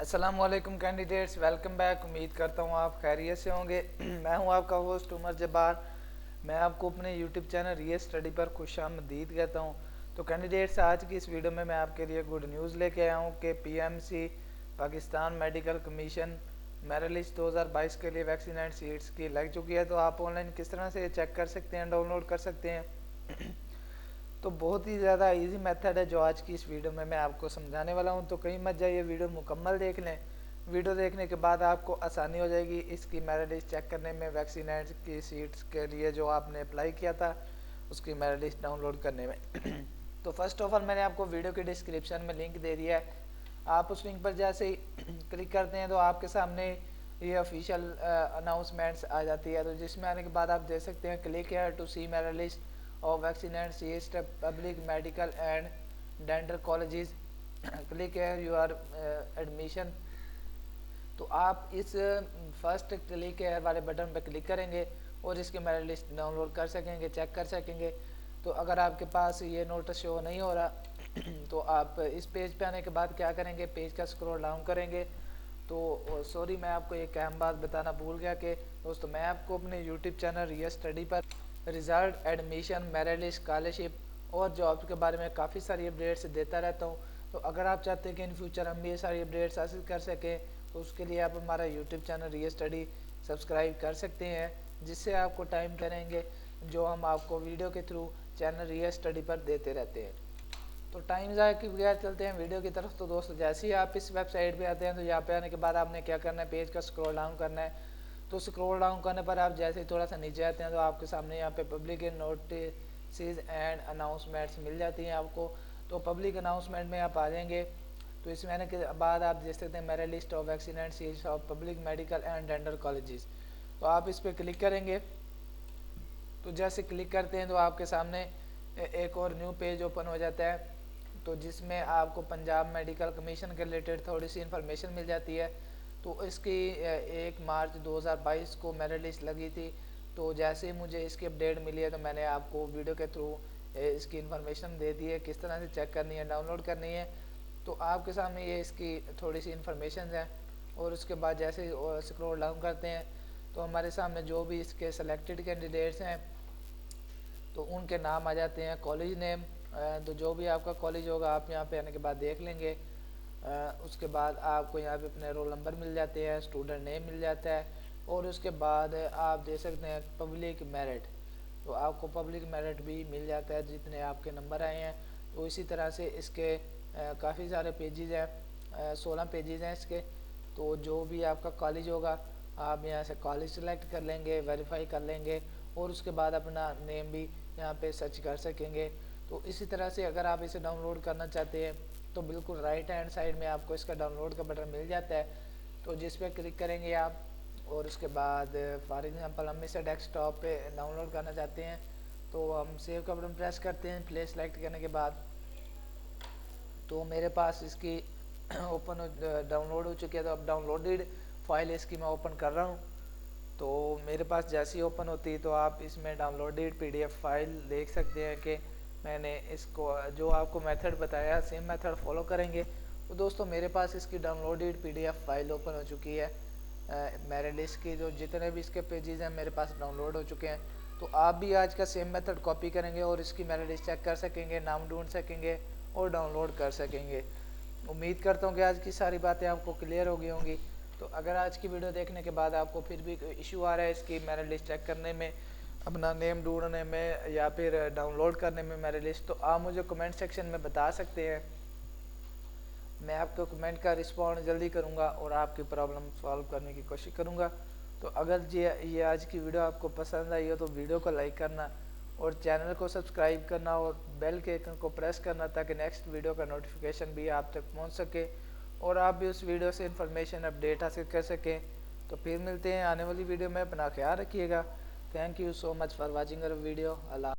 अस्सलाम वालेकुम candidates, welcome back. उम्मीद करता हूँ आप खैरियत से होंगे। मैं हूँ आपका होस्ट उमर जब्बार। मैं आपको अपने यूट्यूब चैनल रियल स्टडी पर खुशामदीद कहता हूँ। तो कैंडिडेट्स, आज की इस वीडियो में मैं आपके लिए गुड न्यूज़ लेके आया हूँ कि PMC Pakistan medical commission merit list 2022 के लिए वैक्सीन एंड सीट्स की लग चुकी है। तो आप ऑनलाइन किस तरह से चेक कर सकते हैं, डाउनलोड कर सकते हैं। तो बहुत ही ज़्यादा इजी मेथड है जो आज की इस वीडियो में मैं आपको समझाने वाला हूं। तो कहीं मत जाइए, वीडियो मुकम्मल देख लें। वीडियो देखने के बाद आपको आसानी हो जाएगी इसकी मेरिट लिस्ट चेक करने में, वैक्सीन की सीट्स के लिए जो आपने अप्लाई किया था उसकी मेरिट लिस्ट डाउनलोड करने में। तो फर्स्ट ऑफ ऑल मैंने आपको वीडियो के डिस्क्रिप्शन में लिंक दे दिया है। आप उस लिंक पर जैसे ही क्लिक करते हैं तो आपके सामने ये ऑफिशियल अनाउंसमेंट्स आ जाती है। तो जिसमें आने के बाद आप देख सकते हैं click here to see merit list of vaccine and CH public medical and dental colleges. click here your admission। तो आप इस फर्स्ट क्लिक हेयर वाले बटन पर क्लिक करेंगे और इसकी मेरिट लिस्ट डाउनलोड कर सकेंगे, चेक कर सकेंगे। तो अगर आपके पास ये नोटिस शो नहीं हो रहा तो आप इस पेज पे आने के बाद क्या करेंगे, पेज का स्क्रॉल डाउन करेंगे। तो सॉरी, मैं आपको एक अहम बात बताना भूल गया कि दोस्तों, मैं आपको अपने यूट्यूब चैनल रियल स्टडी पर result, admission, merit list, scholarship और जॉब के बारे में काफ़ी सारी अपडेट्स देता रहता हूँ। तो अगर आप चाहते हैं कि इन फ्यूचर हम भी ये सारी अपडेट्स हासिल कर सकें तो उसके लिए आप हमारा YouTube channel real study subscribe कर सकते हैं, जिससे आपको टाइम करेंगे जो हम आपको वीडियो के थ्रू चैनल रियल स्टडी पर देते रहते हैं। तो टाइम ज़ाया के बगैर चलते हैं वीडियो की तरफ। तो दोस्तों, जैसे ही आप इस वेबसाइट पे आते हैं तो यहाँ पे आने के बाद आपने क्या करना है, पेज का स्क्रॉल डाउन करना है। तो स्क्रॉल डाउन करने पर आप जैसे ही थोड़ा सा नीचे आते हैं तो आपके सामने यहाँ पे पब्लिक नोटिस एंड अनाउंसमेंट्स मिल जाती हैं आपको। तो पब्लिक अनाउंसमेंट में आप आ जाएंगे। तो इसमें आने के बाद आप देख सकते हैं merit list of vaccine and seats of public medical and dental colleges. तो आप इस पर क्लिक करेंगे। तो जैसे क्लिक करते हैं तो आपके सामने एक और न्यू पेज ओपन हो जाता है, तो जिसमें आपको पंजाब मेडिकल कमीशन के रिलेटेड थोड़ी सी इन्फॉर्मेशन मिल जाती है। तो इसकी 1 मार्च 2022 को मेरिट लिस्ट लगी थी। तो जैसे ही मुझे इसकी अपडेट मिली है तो मैंने आपको वीडियो के थ्रू इसकी इन्फॉर्मेशन दे दी है, किस तरह से चेक करनी है, डाउनलोड करनी है। तो आपके सामने ये इसकी थोड़ी सी इन्फॉर्मेशन है। और उसके बाद जैसे ही स्क्रॉल डाउन करते हैं तो हमारे सामने जो भी इसके सेलेक्टेड कैंडिडेट्स हैं तो उनके नाम आ जाते हैं, कॉलेज नेम। तो जो भी आपका कॉलेज होगा आप यहाँ पे आने के बाद देख लेंगे। उसके बाद आपको यहाँ पे अपने रोल नंबर मिल जाते हैं, स्टूडेंट नेम मिल जाता है। और उसके बाद आप देख सकते हैं पब्लिक मेरिट। तो आपको पब्लिक मेरिट भी मिल जाता है जितने आपके नंबर आए हैं। तो इसी तरह से इसके काफ़ी सारे पेजेस हैं, 16 पेजेस हैं इसके। तो जो भी आपका कॉलेज होगा आप यहाँ से कॉलेज सेलेक्ट कर लेंगे, वेरीफाई कर लेंगे और उसके बाद अपना नेम भी यहाँ पे सर्च कर सकेंगे। तो इसी तरह से अगर आप इसे डाउनलोड करना चाहते हैं तो बिल्कुल राइट हैंड साइड में आपको इसका डाउनलोड का बटन मिल जाता है। तो जिस पे क्लिक करेंगे आप और उसके बाद फॉर एग्जांपल हम इसे डेस्कटॉप पे डाउनलोड करना चाहते हैं तो हम सेव का बटन प्रेस करते हैं। प्ले सेलेक्ट करने के बाद तो मेरे पास इसकी ओपन डाउनलोड हो चुकी है। तो अब डाउनलोडेड फाइल इसकी मैं ओपन कर रहा हूँ। तो मेरे पास जैसी ओपन होती है तो आप इसमें डाउनलोडेड पीडीएफ फाइल देख सकते हैं कि मैंने इसको जो आपको मेथड बताया सेम मेथड फॉलो करेंगे। तो दोस्तों, मेरे पास इसकी डाउनलोडेड पीडीएफ फाइल ओपन हो चुकी है। मेरिट लिस्ट की जो जितने भी इसके पेजेस हैं मेरे पास डाउनलोड हो चुके हैं। तो आप भी आज का सेम मेथड कॉपी करेंगे और इसकी मेरिट लिस्ट चेक कर सकेंगे, नाम ढूंढ सकेंगे और डाउनलोड कर सकेंगे। उम्मीद करता हूँ कि आज की सारी बातें आपको क्लियर हो गई होंगी। तो अगर आज की वीडियो देखने के बाद आपको फिर भी इशू आ रहा है इसकी मेरिट लिस्ट चेक करने में, अपना नेम ढूंढने में या फिर डाउनलोड करने में मेरिट लिस्ट, तो आप मुझे कमेंट सेक्शन में बता सकते हैं। मैं आपको कमेंट का रिस्पॉन्ड जल्दी करूंगा और आपकी प्रॉब्लम सॉल्व करने की कोशिश करूंगा। तो अगर ये आज की वीडियो आपको पसंद आई हो तो वीडियो को लाइक करना और चैनल को सब्सक्राइब करना और बेल के आइकन को प्रेस करना ताकि नेक्स्ट वीडियो का नोटिफिकेशन भी आप तक पहुंच सके और आप भी उस वीडियो से इन्फॉर्मेशन अपडेट हासिल कर सकें। तो फिर मिलते हैं आने वाली वीडियो में। अपना ख्याल रखिएगा। Thank you so much for watching our video. Allah.